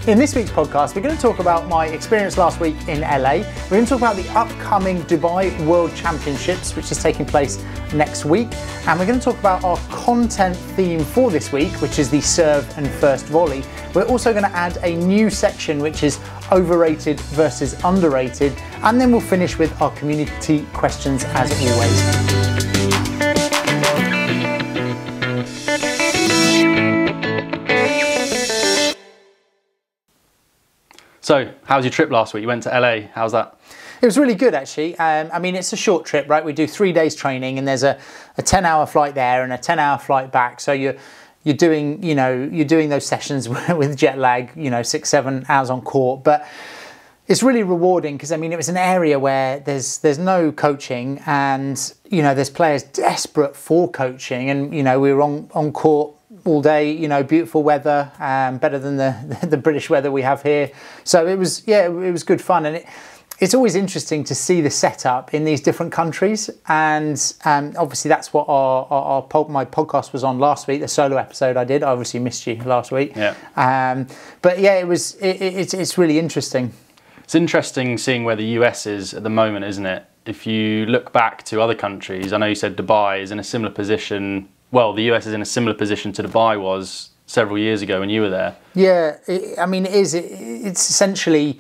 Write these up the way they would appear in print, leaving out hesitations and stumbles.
In this week's podcast, we're going to talk about my experience last week in LA. We're going to talk about the upcoming Dubai World Championships, which is taking place next week. And we're going to talk about our content theme for this week, which is the serve and first volley. We're also going to add a new section, which is overrated versus underrated. And then we'll finish with our community questions as always. So, how was your trip last week? You went to LA. How's that? It was really good, actually. I mean, it's a short trip, right? We do 3 days training, and there's a 10-hour flight there and a 10-hour flight back. So you're doing those sessions with jet lag, 6-7 hours on court. But it's really rewarding because, I mean, it was an area where there's no coaching, and there's players desperate for coaching, and we were on court all day, beautiful weather, better than the British weather we have here. So it was good fun, and it's always interesting to see the setup in these different countries. And obviously that's what my podcast was on last week, the solo episode I did. I obviously missed you last week. Yeah. But yeah, it's really interesting. It's interesting seeing where the US is at the moment, isn't it? If you look back to other countries, I know you said Dubai is in a similar position. Well, the US is in a similar position to Dubai was several years ago when you were there. Yeah, it's essentially,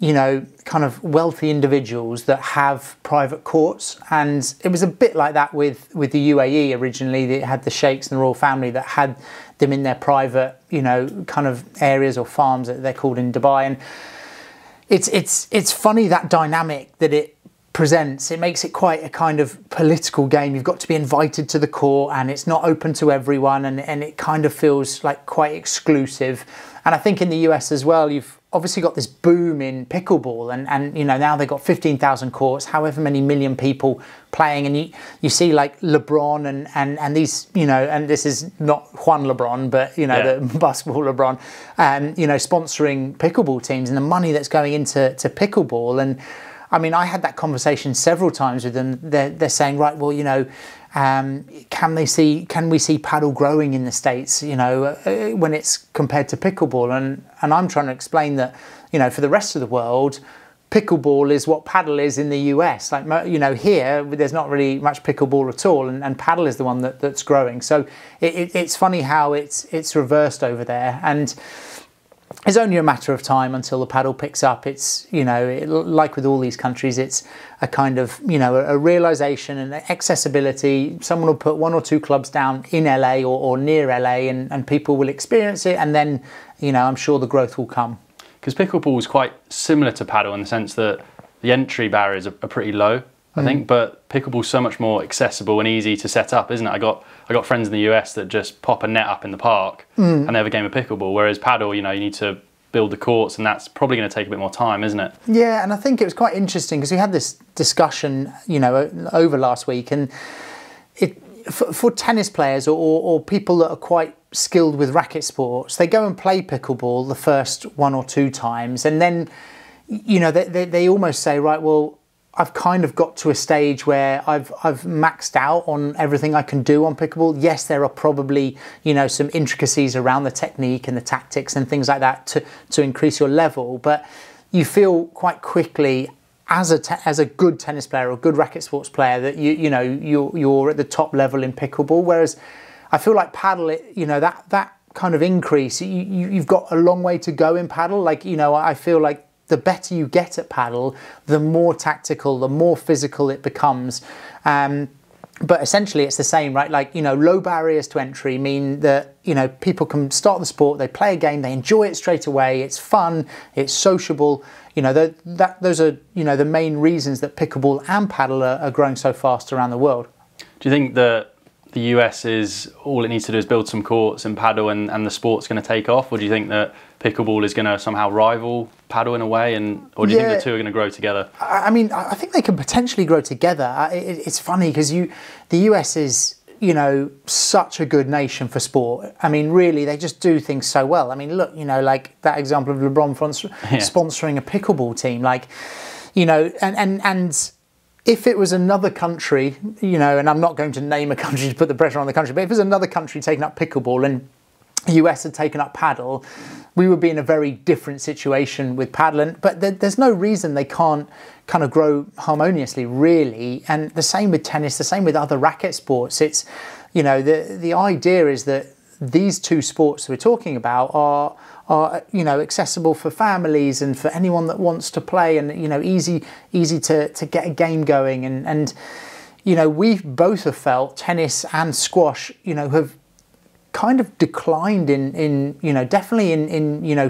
kind of wealthy individuals that have private courts. And it was a bit like that with the UAE originally. They had the sheikhs and the royal family that had them in their private, kind of areas or farms that they're called in Dubai. And it's funny, that dynamic that it presents. It makes it quite a kind of political game. You've got to be invited to the court, and it's not open to everyone, and it kind of feels like quite exclusive. And I think in the US as well, you've obviously got this boom in pickleball, and now they've got 15,000 courts, however many million people playing, and you see like LeBron and these, and this is not Juan LeBron, but the basketball LeBron, sponsoring pickleball teams, and the money that's going into pickleball. And I mean, I had that conversation several times with them. They're saying, right, well, can we see paddle growing in the States, when it's compared to pickleball? And I'm trying to explain that, for the rest of the world, pickleball is what paddle is in the US. Like, here, there's not really much pickleball at all, and paddle is the one that's growing. So it's funny how it's reversed over there. And it's only a matter of time until the paddle picks up. It's, like with all these countries, it's a kind of, a realisation and accessibility. Someone will put 1 or 2 clubs down in LA or near LA, and people will experience it, and then, I'm sure the growth will come. Because pickleball is quite similar to paddle in the sense that the entry barriers are pretty low, I think, but pickleball is so much more accessible and easy to set up, isn't it? I got friends in the US that just pop a net up in the park and they have a game of pickleball, whereas paddle, you need to build the courts, and that's probably going to take a bit more time, isn't it? Yeah, and I think it was quite interesting because we had this discussion, over last week, and for tennis players or people that are quite skilled with racket sports, they go and play pickleball the first 1 or 2 times, and then, they almost say, right, well, I've kind of got to a stage where I've maxed out on everything I can do on pickleball. Yes, there are probably, some intricacies around the technique and the tactics and things like that to increase your level, but you feel quite quickly as a good tennis player or good racket sports player that you're at the top level in pickleball. Whereas I feel like paddle, that kind of increase, you've got a long way to go in paddle. Like, I feel like the better you get at paddle, the more tactical, the more physical it becomes. But essentially it's the same, right? Like, low barriers to entry mean that, people can start the sport, they play a game, they enjoy it straight away, it's fun, it's sociable. Those are, the main reasons that pickleball and paddle are growing so fast around the world. Do you think that the US is, all it needs to do is build some courts and paddle and the sport's going to take off? Or do you think that pickleball is going to somehow rival paddle in a way, or do you think the two are going to grow together? I mean, I think they can potentially grow together. It's funny because the US is, such a good nation for sport. I mean, really, they just do things so well. I mean, look, like that example of LeBron sponsoring a pickleball team, like, and if it was another country, and I'm not going to name a country to put the pressure on the country, but if it was another country taking up pickleball, and the US had taken up paddle, we would be in a very different situation with paddle. But there's no reason they can't kind of grow harmoniously, really. And the same with tennis, the same with other racket sports. It's, you know, the idea is that these two sports we're talking about are you know, accessible for families and for anyone that wants to play, and, you know, easy to get a game going. And you know, we both have felt tennis and squash, you know, have kind of declined in you know, definitely in you know,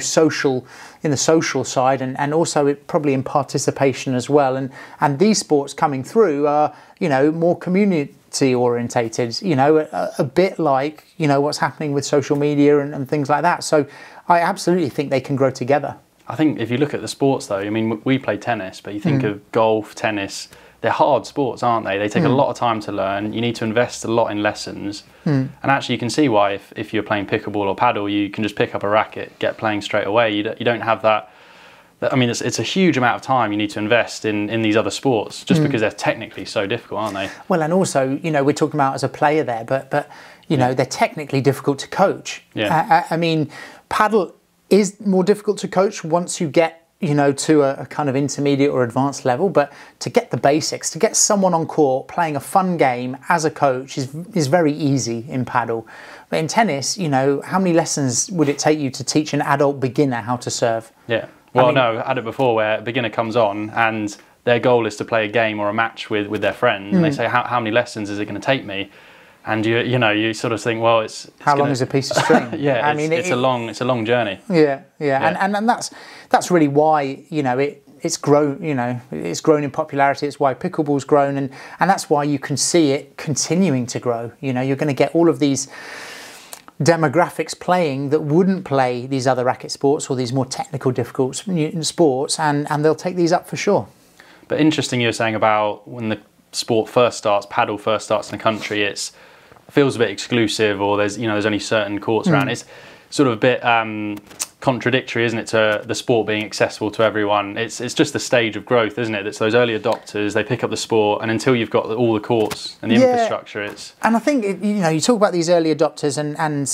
in the social side, and also probably in participation as well. And these sports coming through are, you know, more community orientated, you know, a bit like, you know, what's happening with social media and things like that. So I absolutely think they can grow together. I think if you look at the sports though, I mean, we play tennis, but you think of golf, tennis, they're hard sports, aren't they? They take a lot of time to learn. You need to invest a lot in lessons. And actually you can see why if you're playing pickleball or paddle, you can just pick up a racket, get playing straight away. You don't have that. I mean, it's a huge amount of time you need to invest in these other sports, just because they're technically so difficult, aren't they? Well, and also, you know, we're talking about as a player there, but you know, they're technically difficult to coach. Yeah. I mean, paddle is more difficult to coach once you get, you know, to a kind of intermediate or advanced level, but to get the basics, to get someone on court playing a fun game as a coach is very easy in paddle. But in tennis, you know, how many lessons would it take you to teach an adult beginner how to serve? Yeah. Well, no, I had it before where a beginner comes on and their goal is to play a game or a match with their friend, and they say, how many lessons is it going to take me? And you know, you sort of think, well, it's how long is a piece of string? Yeah, I mean, it's a long journey. Yeah. And that's really why, you know, it's grown. You know, it's grown in popularity. It's why pickleball's grown, and that's why you can see it continuing to grow. You know, you're going to get all of these demographics playing that wouldn't play these other racket sports or these more technical, difficult sports, and they'll take these up for sure. But interesting, you were saying about when the sport first starts, paddle first starts in the country, it feels a bit exclusive, or there's only certain courts around. It's sort of a bit contradictory, isn't it, to the sport being accessible to everyone? It's just the stage of growth, isn't it? That's those early adopters, they pick up the sport, and until you've got all the courts and the infrastructure, it's... And I think, you know, you talk about these early adopters, and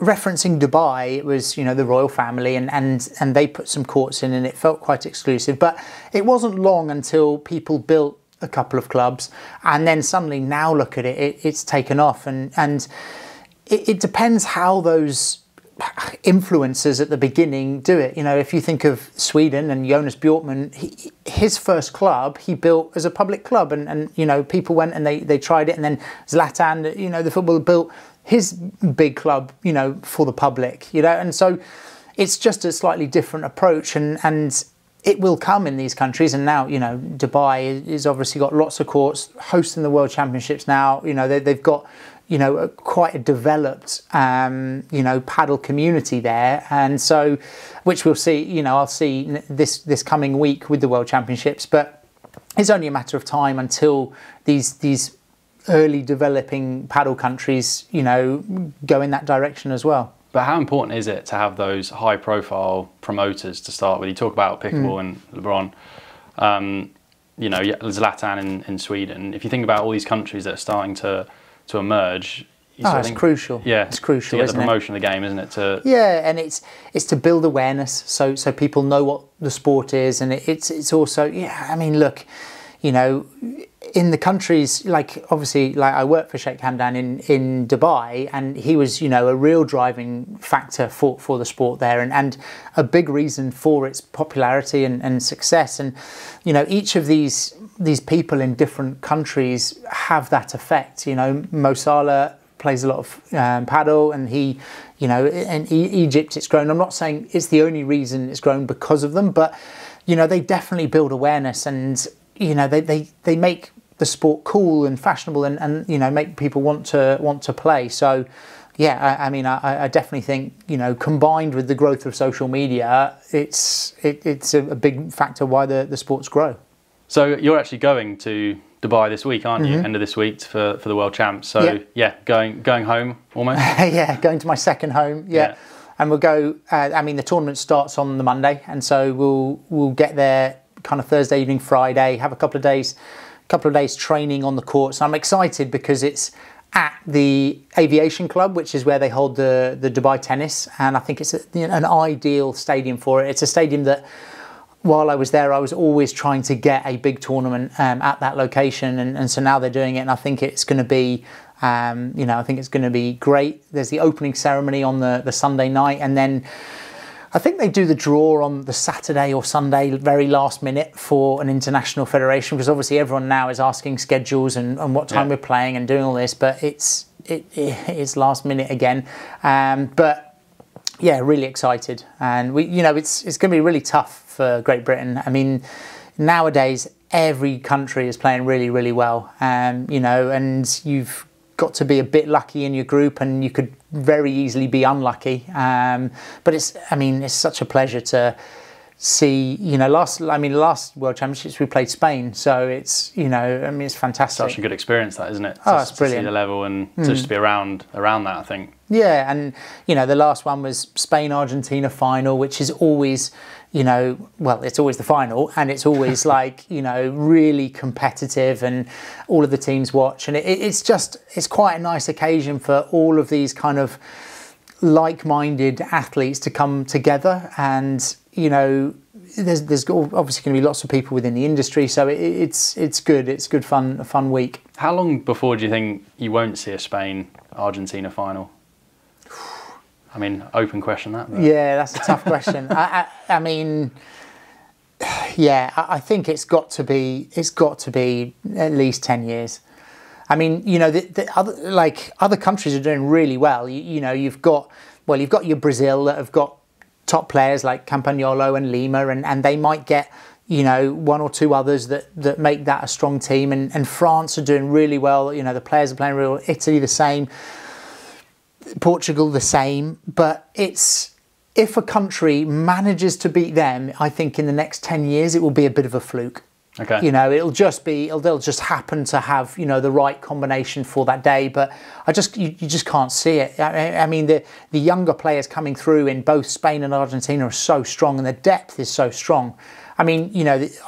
referencing Dubai, it was, you know, the royal family, and they put some courts in, and it felt quite exclusive. But it wasn't long until people built a couple of clubs, and then suddenly now look at it's taken off, and it depends how those influencers at the beginning do it. You know, if you think of Sweden and Jonas Björkman, his first club he built as a public club, and you know, people went and they tried it, and then Zlatan, you know, the footballer, built his big club, you know, for the public, you know. And so it's just a slightly different approach, and it will come in these countries. And now, you know, Dubai is obviously got lots of courts, hosting the World Championships now. You know, they've got, you know, quite a developed, you know, paddle community there. And so, which we'll see, you know, I'll see this coming week with the World Championships. But it's only a matter of time until these early developing paddle countries, you know, go in that direction as well. But how important is it to have those high-profile promoters to start with? You talk about pickleball and LeBron, you know, Zlatan in Sweden. If you think about all these countries that are starting to emerge, it's crucial. Yeah, it's crucial. To get the promotion of the game, isn't it? Yeah, and it's to build awareness, so people know what the sport is, and it's also, yeah. I mean, look, you know, in the countries, like, obviously, like, I worked for Sheikh Hamdan in Dubai, and he was, you know, a real driving factor for the sport there, and a big reason for its popularity and success. And, you know, each of these people in different countries have that effect. You know, Mo Salah plays a lot of paddle, and he, you know, in Egypt it's grown. I'm not saying it's the only reason it's grown because of them, but, you know, they definitely build awareness, and, you know, they make the sport cool and fashionable, and you know, make people want to play. So yeah, I mean, I definitely think, you know, combined with the growth of social media, it's a big factor why the sports grow. So you're actually going to Dubai this week, aren't you? End of this week for the World Champs. So yeah, going home almost. Yeah, going to my second home. Yeah. And we'll go. I mean, the tournament starts on the Monday, and so we'll get there kind of Thursday evening, Friday. Have a couple of days training on the courts. I'm excited because it's at the Aviation Club, which is where they hold the Dubai tennis, and I think it's an ideal stadium for it. It's a stadium that, while I was there, I was always trying to get a big tournament at that location, and so now they're doing it, and I think it's going to be, I think it's going to be great. There's the opening ceremony on the Sunday night, and then I think they do the draw on the Saturday or Sunday, very last minute, for an international federation, because obviously everyone now is asking schedules and what time we're playing and doing all this, but it is last minute again. But yeah, really excited, and it's going to be really tough for Great Britain. I mean, nowadays every country is playing really, really well, and you've got to be a bit lucky in your group, and you could very easily be unlucky. But it's such a pleasure to see. Last World Championships we played Spain, so it's it's fantastic. Such a good experience, that, isn't it? Oh, it's brilliant. To see the level and just to be around that, I think. Yeah, and the last one was Spain-Argentina final, which is always, it's always the final, and it's always like, really competitive, and all of the teams watch, and it's quite a nice occasion for all of these kind of like-minded athletes to come together, and there's obviously going to be lots of people within the industry, so it's good. It's good fun, a fun week. How long before do you think you won't see a Spain-Argentina final? I mean, open question that. But. Yeah, that's a tough question. I think it's got to be at least 10 years. I mean, other countries are doing really well. You've got your Brazil that have got top players like Campagnolo and Lima, and they might get one or two others that make that a strong team. And France are doing really well. The players are playing really well. Italy the same. Portugal the same, but if a country manages to beat them, I think in the next 10 years it will be a bit of a fluke. Okay. They'll just happen to have the right combination for that day, but you just can't see it. I mean, the younger players coming through in both Spain and Argentina are so strong, and the depth is so strong. I mean,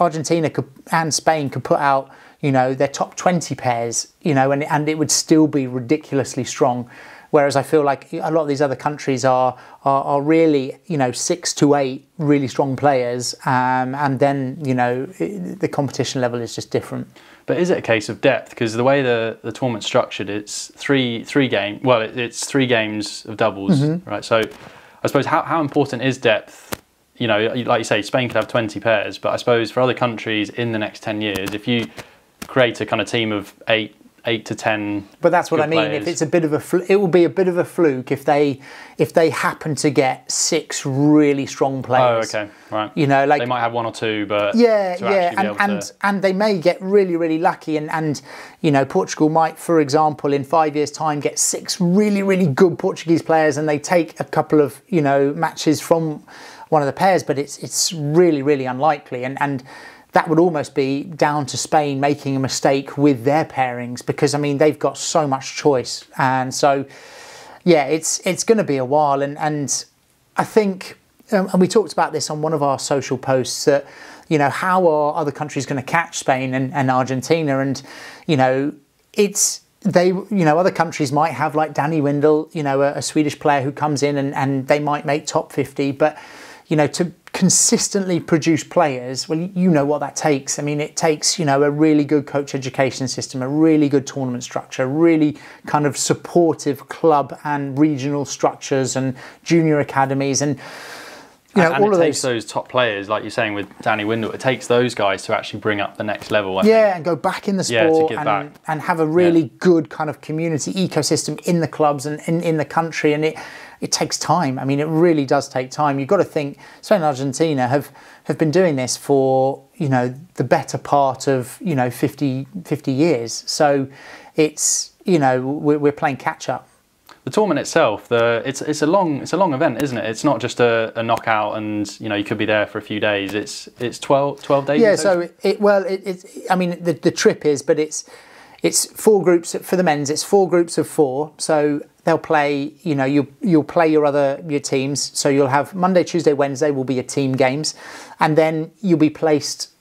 Argentina and Spain could put out their top 20 pairs, and it would still be ridiculously strong. Whereas I feel like a lot of these other countries are really, 6 to 8 really strong players, and then, the competition level is just different. But is it a case of depth? Because the way the tournament's structured, it's three games of doubles, right? So I suppose how important is depth? Like you say, Spain could have 20 pairs, but I suppose for other countries in the next 10 years, if you create a kind of team of 8 to 10. But that's what I mean. Players. If it's a bit of it will be a bit of a fluke if they happen to get 6 really strong players. Oh, okay, right. They might have 1 or 2, but and they may get really, really lucky, and Portugal might, for example, in 5 years' time, get 6 really, really good Portuguese players, and they take a couple of matches from one of the pairs, but it's really, really unlikely, and that would almost be down to Spain making a mistake with their pairings, because they've got so much choice, and so it's going to be a while, and I think, and we talked about this on one of our social posts, that how are other countries going to catch Spain and Argentina, and other countries might have, like Danny Windel, a Swedish player who comes in and they might make top 50, but to consistently produce players, well, what that takes. I mean, it takes, a really good coach education system, a really good tournament structure, really kind of supportive club and regional structures and junior academies, and all of those top players, like you're saying with Danny Windel, it takes those guys to actually bring up the next level. I think. And go back in the sport, and have a really good kind of community ecosystem in the clubs and in the country, and it takes time. I mean, it really does take time. You've got to think, Spain and Argentina have been doing this for, the better part of, 50 years. So it's, we're playing catch up. The tournament itself, it's a long event, isn't it? It's not just a knockout, and you could be there for a few days. It's 12 days. Yeah. So the trip is, but it's 4 groups for the men's. It's 4 groups of 4. So they'll play. You'll play your teams. So you'll have Monday, Tuesday, Wednesday will be your team games, and then you'll be placed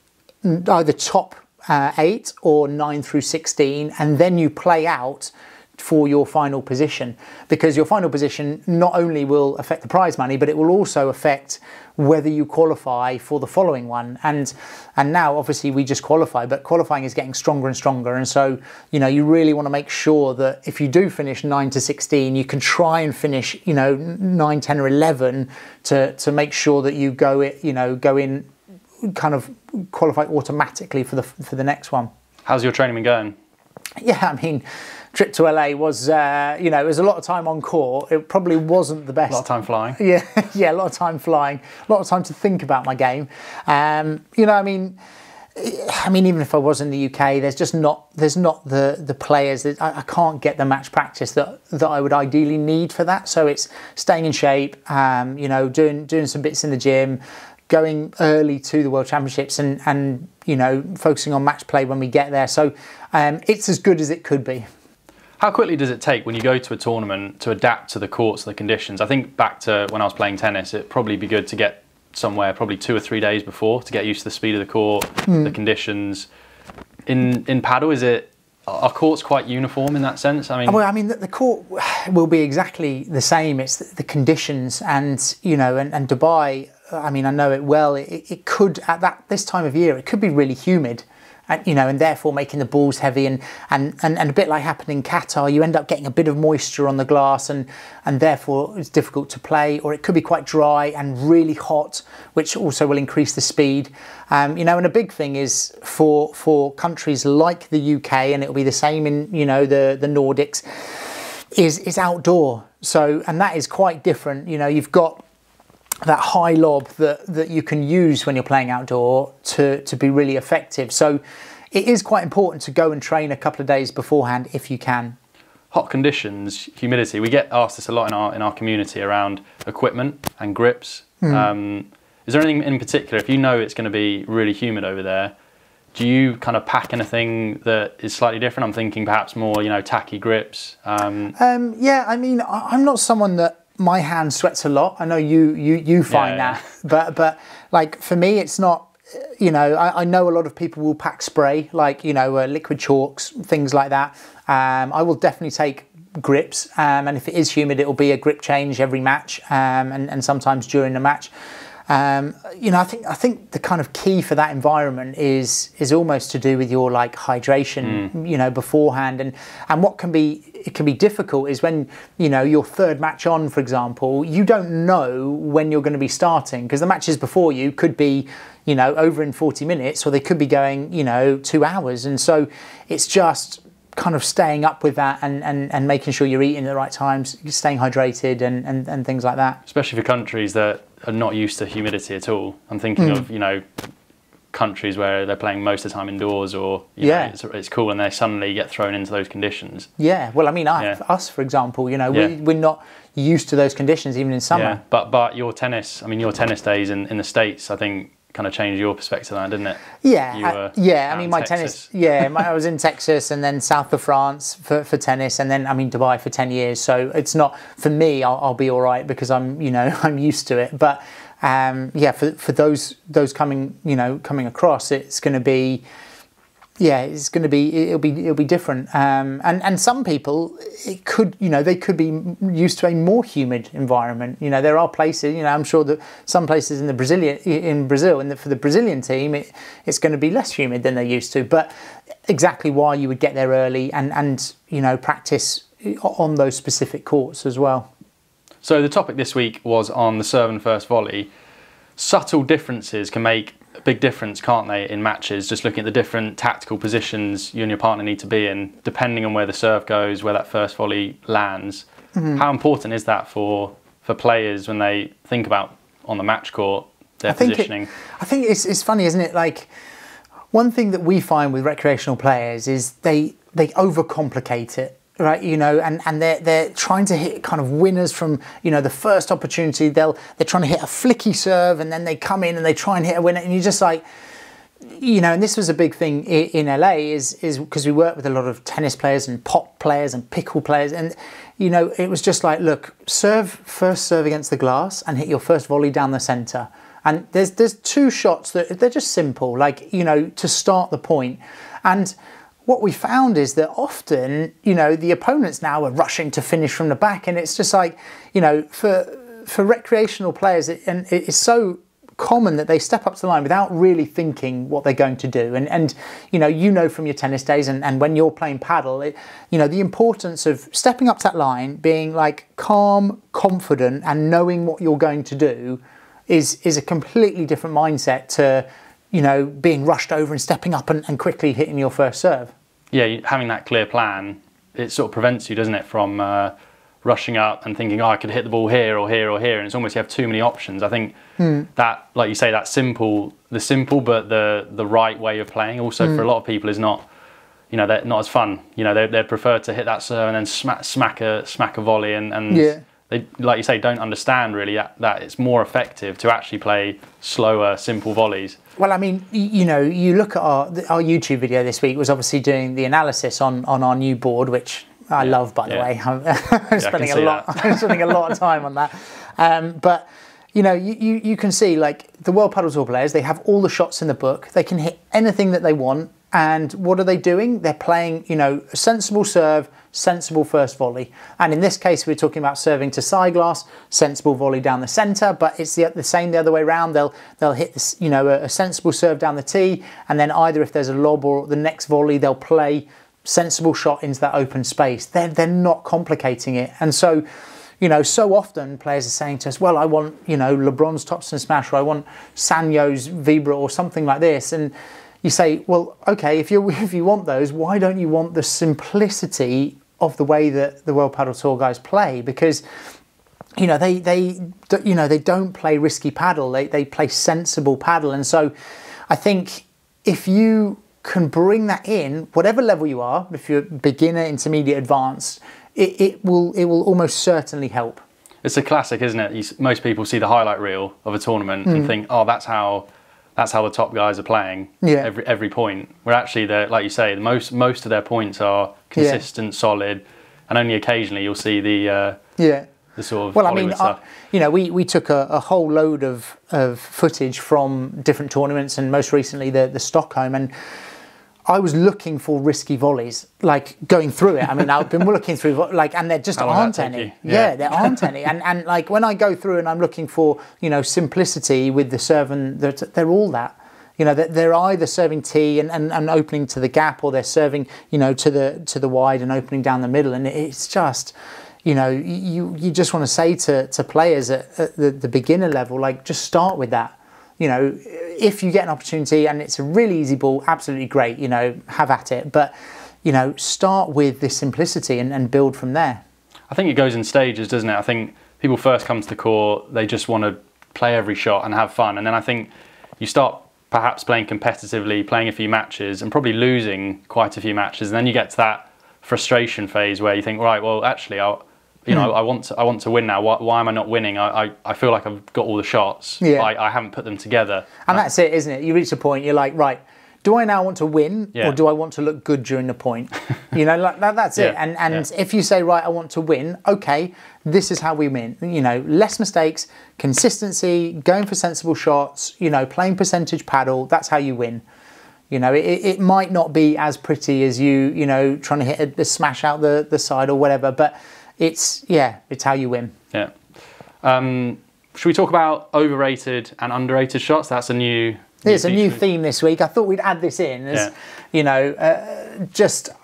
either top 8 or 9 through 16, and then you play out for your final position, because your final position not only will affect the prize money, but it will also affect whether you qualify for the following one. And now obviously we just qualify, but qualifying is getting stronger and stronger. And so, you know, you really want to make sure that if you do finish 9 to 16, you can try and finish, you know, 9, 10 or 11 to make sure that you go in kind of qualify automatically for the next one. How's your training been going? Yeah, I mean, trip to LA was, you know, it was a lot of time on court. It probably wasn't the best. A lot of time flying. Yeah, yeah, a lot of time flying. A lot of time to think about my game. You know, I mean, even if I was in the UK, there's not the players that I can't get the match practice that I would ideally need for that. So it's staying in shape, you know, doing some bits in the gym, going early to the World Championships and you know, focusing on match play when we get there. So it's as good as it could be. How quickly does it take when you go to a tournament to adapt to the courts and the conditions? I think back to when I was playing tennis, it'd probably be good to get somewhere probably 2 or 3 days before to get used to the speed of the court, the conditions. In paddle, are courts quite uniform in that sense? I mean, well, I mean, the court will be exactly the same. It's the conditions, and you know, and Dubai. I mean, I know it well. It could at this time of year, it could be really humid, and you know, and therefore making the balls heavy, and a bit like happened in Qatar, you end up getting a bit of moisture on the glass, and therefore it's difficult to play. Or it could be quite dry and really hot, which also will increase the speed. You know, and a big thing is for countries like the UK, and it'll be the same in, you know, the Nordics, is outdoor. So, and that is quite different. You know, you've got that high lob that you can use when you're playing outdoor to be really effective. So it is quite important to go and train a couple of days beforehand if you can. Hot conditions, humidity. We get asked this a lot in our community around equipment and grips. Is there anything in particular, if you know it's going to be really humid over there, do you kind of pack anything that is slightly different? I'm thinking perhaps more, you know, tacky grips. Yeah, I mean, I'm not someone that my hand sweats a lot. I know you find that, but like for me, it's not. You know, I know a lot of people will pack spray, like, you know, liquid chalks, things like that. I will definitely take grips, and if it is humid, it will be a grip change every match, and sometimes during the match. You know, I think the kind of key for that environment is almost to do with your like hydration, you know, beforehand, and what can be difficult is when, you know, your third match on, for example, you don't know when you're going to be starting, because the matches before you could be, you know, over in 40 minutes, or they could be going, you know, 2 hours, and so it's just kind of staying up with that and making sure you're eating at the right times, staying hydrated and things like that. Especially for countries that are not used to humidity at all. I'm thinking of, you know, countries where they're playing most of the time indoors, or you know, it's cool, and they suddenly get thrown into those conditions. Yeah, well, I mean, us, for example, you know, we're not used to those conditions even in summer. Yeah, but your tennis days in the States, I think, kind of changed your perspective on that, didn't it? Yeah, I mean, my tennis, I was in Texas and then south of France for tennis, and then, I mean, Dubai for 10 years. So it's not, for me, I'll be all right because I'm, you know, I'm used to it. But yeah, for those coming across, it's going to be, it'll be different. And some people, it could, you know, they could be used to a more humid environment. You know, there are places, you know, I'm sure that some places in Brazil, and for the Brazilian team, it's going to be less humid than they're used to. But exactly why you would get there early and you know, practice on those specific courts as well. So the topic this week was on the serve and first volley. Subtle differences can make a big difference, can't they, in matches? Just looking at the different tactical positions you and your partner need to be in, depending on where the serve goes, where that first volley lands. How important is that for players when they think about on the match court their positioning? I think it's funny, isn't it? Like, one thing that we find with recreational players is they overcomplicate it. Right, you know, and they're trying to hit kind of winners from, you know, the first opportunity. They're trying to hit a flicky serve, and then they come in and they try and hit a winner, and you're just like, you know. And this was a big thing in LA is because we work with a lot of tennis players and pop players and pickle players, and you know, it was just like, look, first serve against the glass and hit your first volley down the centre. And there's 2 shots that they're just simple, like, you know, to start the point. And what we found is that often, the opponents now are rushing to finish from the back, and it's just like, for recreational players, and it's so common that they step up to the line without really thinking what they're going to do. And from your tennis days and when you're playing paddle, the importance of stepping up to that line, being like calm, confident, and knowing what you're going to do is a completely different mindset to, being rushed over and stepping up and quickly hitting your first serve. Yeah, having that clear plan, it sort of prevents you, doesn't it, from rushing up and thinking, I could hit the ball here or here or here, and it's almost you have too many options. I think that, like you say, that the simple but the right way of playing also for a lot of people is not, they're not as fun. They prefer to hit that serve and then smack a volley, and they, like you say, don't understand really that it's more effective to actually play slower, simple volleys. Well, I mean, you look at our YouTube video this week was obviously doing the analysis on our new board, which I love, by the way. I'm spending a lot of time on that. But you can see, like, the World Padel Tour players, they have all the shots in the book. They can hit anything that they want. And what are they doing? They're playing, a sensible serve, sensible first volley. And in this case, we're talking about serving to side glass, sensible volley down the centre. But it's the same the other way around. They'll hit this, a sensible serve down the tee, and then either if there's a lob or the next volley, they'll play sensible shot into that open space. They're not complicating it. And so, so often players are saying to us, well, I want, LeBron's topspin smash, or I want Sanyo's Vibra or something like this. And you say, well, okay, if you want those, why don't you want the simplicity of the way that the World Padel Tour guys play? Because, they don't play risky paddle. They play sensible paddle. And so I think if you can bring that in, whatever level you are, if you're beginner, intermediate, advanced, it will almost certainly help. It's a classic, isn't it? Most people see the highlight reel of a tournament and think, oh, that's how the top guys are playing every point. Where actually, like you say, most of their points are consistent, solid, and only occasionally you'll see the sort of Hollywood stuff. We took a whole load of footage from different tournaments, and most recently the Stockholm, and I was looking for risky volleys, like going through it. I mean, I've been looking through, and there just aren't any. Yeah, there aren't any. And like when I go through and I'm looking for, simplicity with the serve, and they're all that. They're either serving tee and opening to the gap, or they're serving, to the wide and opening down the middle. And it's just, you just want to say to players at the beginner level, like, just start with that. If you get an opportunity and it's a really easy ball, absolutely great, have at it. But, start with this simplicity and build from there. I think it goes in stages, doesn't it? I think people first come to the court, they just want to play every shot and have fun. And then I think you start perhaps playing competitively, playing a few matches and probably losing quite a few matches. And then you get to that frustration phase where you think, right, well, actually, I want to win now. Why am I not winning? I feel like I've got all the shots. Yeah. I haven't put them together. And that's it, isn't it? You reach a point, you're like, right, do I now want to win, or do I want to look good during the point? That's it. And if you say, right, I want to win, okay, this is how we win. Less mistakes, consistency, going for sensible shots, playing percentage paddle, that's how you win. It might not be as pretty as you trying to hit a smash out the side or whatever, but it's how you win. Yeah. Should we talk about overrated and underrated shots? That's a new theme this week. I thought we'd add this in as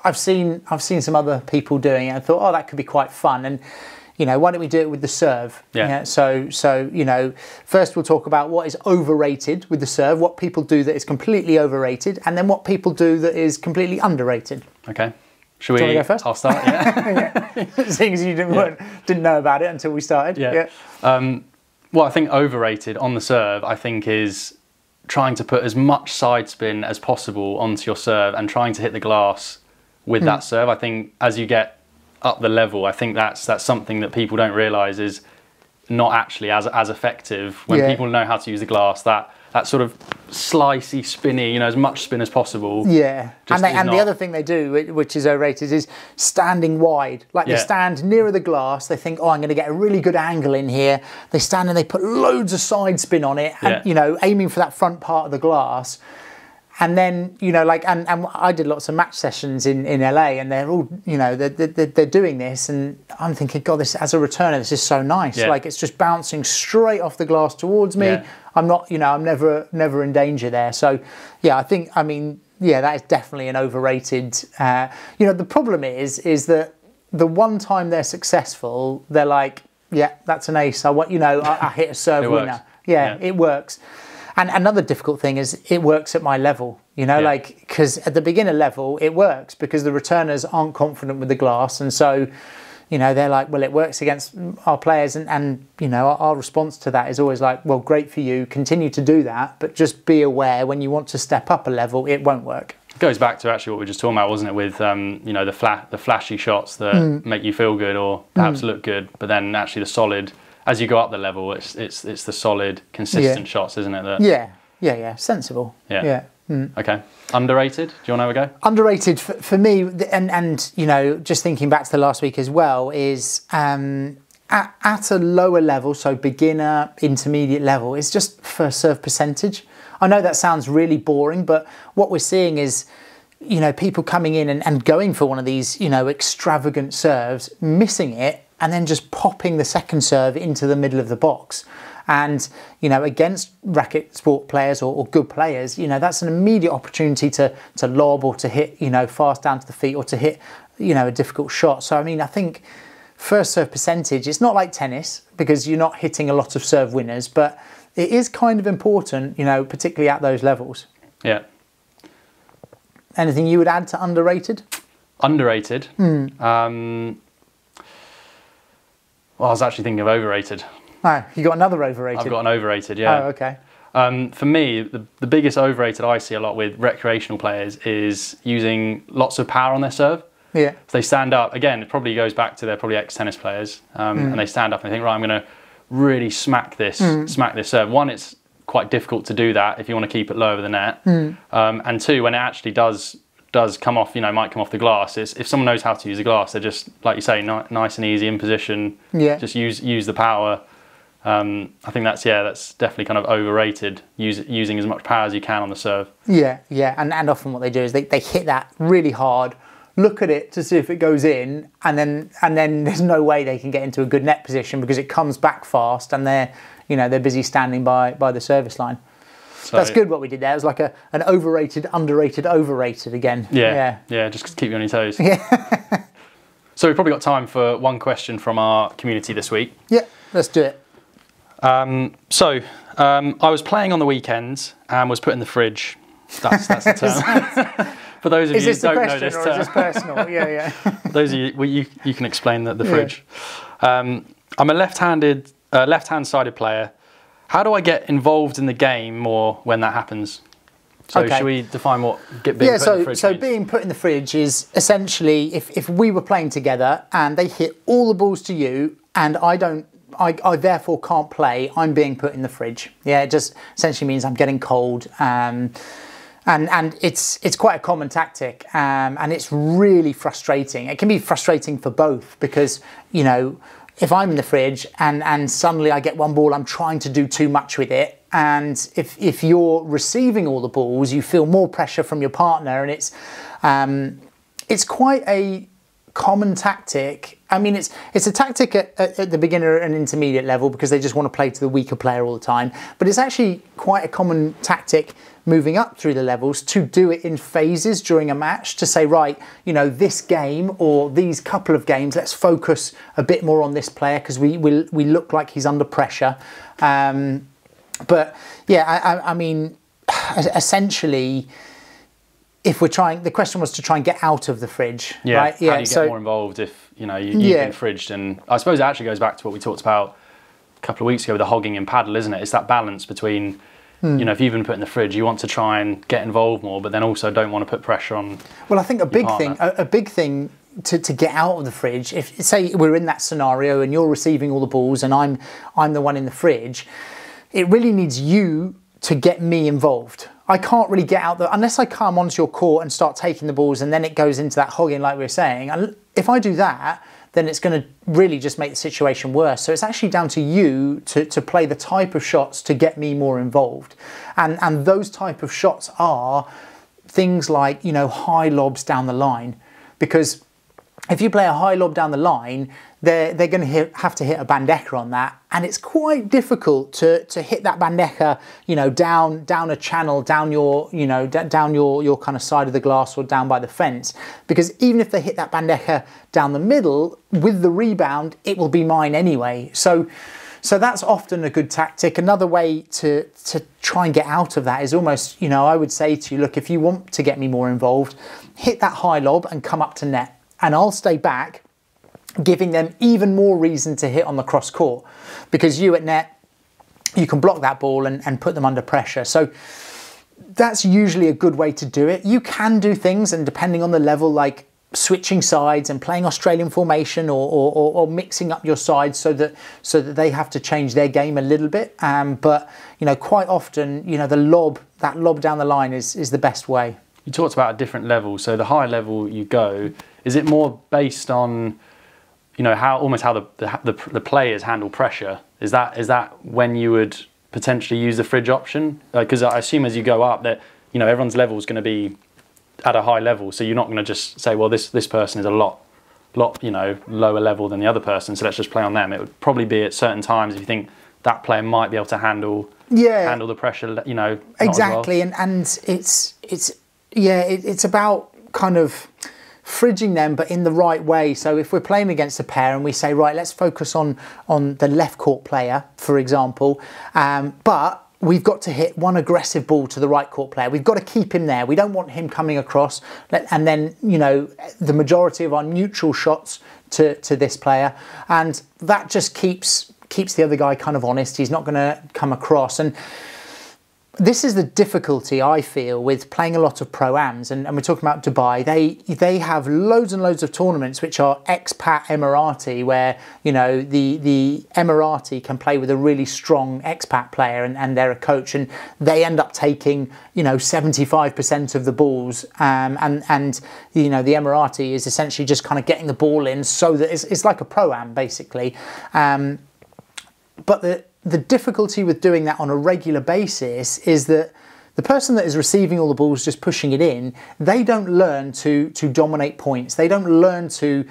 I've seen some other people doing it. I thought, oh, that could be quite fun. And why don't we do it with the serve? Yeah. So first we'll talk about what is overrated with the serve, what people do that is completely overrated, and then what people do that is completely underrated. Okay. Should we go first? I'll start. Yeah. Seeing as you didn't know about it until we started. Yeah. Well, I think overrated on the serve, I think, is trying to put as much side spin as possible onto your serve and trying to hit the glass with that serve. I think as you get up the level, I think that's something that people don't realise is not actually as effective when people know how to use the glass. That sort of slicey, spinny, as much spin as possible. Yeah, and the other thing they do, which is overrated, is standing wide. Like they stand nearer the glass. They think, oh, I'm going to get a really good angle in here. They stand and they put loads of side spin on it, and aiming for that front part of the glass. And then, you know, like, and I did lots of match sessions in LA, and they're all, you know, they're doing this, and I'm thinking, God, this, as a returner, this is so nice. Yeah. Like, it's just bouncing straight off the glass towards me. Yeah. I'm not, you know, I'm never in danger there. So, yeah, I think, I mean, yeah, that is definitely an overrated. You know, the problem is that the one time they're successful, they're like, yeah, that's an ace. I hit a serve winner. Yeah, it works. And another difficult thing is it works at my level, you know, like, because at the beginner level, it works because the returners aren't confident with the glass. And so, you know, they're like, well, it works against our players. And you know, our response to that is always like, well, great for you. Continue to do that. But just be aware when you want to step up a level, it won't work. It goes back to actually what we were just talking about, wasn't it? With, you know, the flashy shots that make you feel good or perhaps look good. But then actually the solid... As you go up the level, it's the solid, consistent shots, isn't it? Yeah. Sensible. Yeah. Okay. Underrated? Do you want to have a go? Underrated for me, and you know, just thinking back to the last week as well, is at a lower level, so beginner, intermediate level, is just first serve percentage. I know that sounds really boring, but what we're seeing is, you know, people coming in and going for one of these, you know, extravagant serves, missing it, and then just popping the second serve into the middle of the box. And, you know, against racket sport players or good players, you know, that's an immediate opportunity to lob or to hit, you know, fast down to the feet or to hit, you know, a difficult shot. So, I mean, I think first serve percentage, it's not like tennis because you're not hitting a lot of serve winners, but it is kind of important, you know, particularly at those levels. Yeah. Anything you would add to underrated? Underrated? Well, I was actually thinking of overrated. Oh, you got another overrated? I've got an overrated, yeah. Oh, okay. For me, the biggest overrated I see a lot with recreational players is using lots of power on their serve. Yeah. So they stand up, again, it probably goes back to they're probably ex-tennis players, and they stand up and they think, right, I'm going to really smack this serve. One, it's quite difficult to do that if you want to keep it low over the net. And two, when it actually does come off, you know, might come off the glass, if someone knows how to use a glass, they're just, like you say, nice and easy in position. Yeah. Just use the power. I think that's definitely kind of overrated, using as much power as you can on the serve. Yeah. And often what they do is they hit that really hard, look at it to see if it goes in, and then there's no way they can get into a good net position because it comes back fast and they're busy standing by the service line. So that's good what we did there. It was like an overrated, underrated, overrated again. Yeah, just keep you on your toes. Yeah. So we've probably got time for one question from our community this week. Yeah, let's do it. I was playing on the weekends and was put in the fridge. That's the term. For those of you who don't know this term. Is this personal? Yeah. For those of you, you can explain the fridge. I'm a left-hand-sided player. How do I get involved in the game more when that happens? So should we define what being put in the fridge means? Being put in the fridge is essentially if we were playing together and they hit all the balls to you and I therefore can't play, I'm being put in the fridge. Yeah, it just essentially means I'm getting cold. And it's quite a common tactic, and it's really frustrating. It can be frustrating for both because, you know, if I'm in the fridge and suddenly I get one ball, I'm trying to do too much with it. And if you're receiving all the balls, you feel more pressure from your partner, and it's quite a common tactic. I mean, it's a tactic at the beginner and intermediate level because they just want to play to the weaker player all the time. But it's actually quite a common tactic moving up through the levels to do it in phases during a match, to say, right, you know, this game or these couple of games, let's focus a bit more on this player because we look like he's under pressure. But yeah, I mean, essentially, if we're trying, the question was to try and get out of the fridge, right? Yeah. How do you get more involved if, you know, you've been fridged? And I suppose it actually goes back to what we talked about a couple of weeks ago with the hogging and paddle, isn't it? It's that balance between, you know, if you've been put in the fridge, you want to try and get involved more, but then also don't want to put pressure on. Well, I think a big thing to get out of the fridge, if say we're in that scenario and you're receiving all the balls and I'm the one in the fridge, it really needs you to get me involved. I can't really get out there unless I come onto your court and start taking the balls and then it goes into that hogging like we were saying. And if I do that, then it's going to really just make the situation worse. So it's actually down to you to play the type of shots to get me more involved. And those type of shots are things like, you know, high lobs down the line. Because if you play a high lob down the line, they're going to have to hit a bandeja on that, and it's quite difficult to hit that bandeja, you know, down a channel, down your, you know, down your kind of side of the glass or down by the fence, because even if they hit that bandeja down the middle with the rebound, it will be mine anyway. So that's often a good tactic. Another way to try and get out of that is almost, you know, I would say to you, look, if you want to get me more involved, hit that high lob and come up to net, and I'll stay back, giving them even more reason to hit on the cross court, because you at net, you can block that ball and put them under pressure. So that's usually a good way to do it. You can do things, and depending on the level, like switching sides and playing Australian formation, or mixing up your sides so that they have to change their game a little bit. But you know, quite often, you know, that lob down the line is the best way. You talked about a different level. So the higher level you go, is it more based on, you know, how the players handle pressure? Is that when you would potentially use the fridge option? Because I assume as you go up that, you know, everyone's level is going to be at a high level, so you're not going to just say, well, this person is a lot, you know, lower level than the other person, so let's just play on them. It would probably be at certain times if you think that player might be able to handle the pressure, you know. Exactly, well. and it's about kind of fridging them, but in the right way. So if we're playing against a pair and we say, right, let's focus on the left court player, for example, but we've got to hit one aggressive ball to the right court player. We've got to keep him there. We don't want him coming across. And then, you know, the majority of our neutral shots to this player. And that just keeps the other guy kind of honest. He's not going to come across. And this is the difficulty I feel with playing a lot of pro-ams, and we're talking about Dubai. They have loads and loads of tournaments which are expat Emirati, where, you know, the Emirati can play with a really strong expat player, and they're a coach, and they end up taking, you know, 75% of the balls, and you know, the Emirati is essentially just kind of getting the ball in, so that it's like a pro-am basically. But the difficulty with doing that on a regular basis is that the person that is receiving all the balls, just pushing it in, they don't learn to dominate points. They don't learn to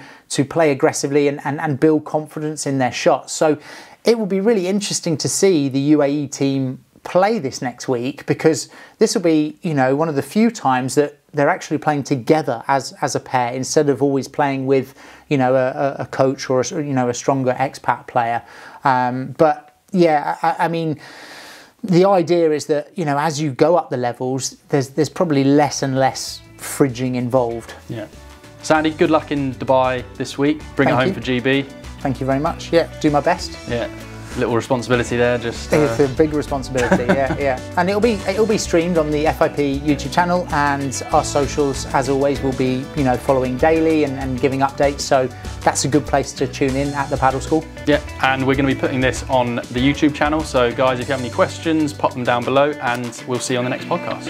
play aggressively and build confidence in their shots. So it will be really interesting to see the UAE team play this next week, because this will be, you know, one of the few times that they're actually playing together as a pair, instead of always playing with, you know, a coach or you know, a stronger expat player. But yeah, I mean, the idea is that, you know, as you go up the levels, there's probably less and less fridging involved. Yeah. Sandy, good luck in Dubai this week. Bring it home for GB. Thank you very much. Yeah, do my best. Yeah. Little responsibility there, just it's a big responsibility. yeah. And it'll be streamed on the FIP YouTube channel, and our socials, as always, will be, you know, following daily and giving updates. So that's a good place to tune in at the Padel School. Yeah, and we're going to be putting this on the YouTube channel. So guys, if you have any questions, pop them down below, and we'll see you on the next podcast.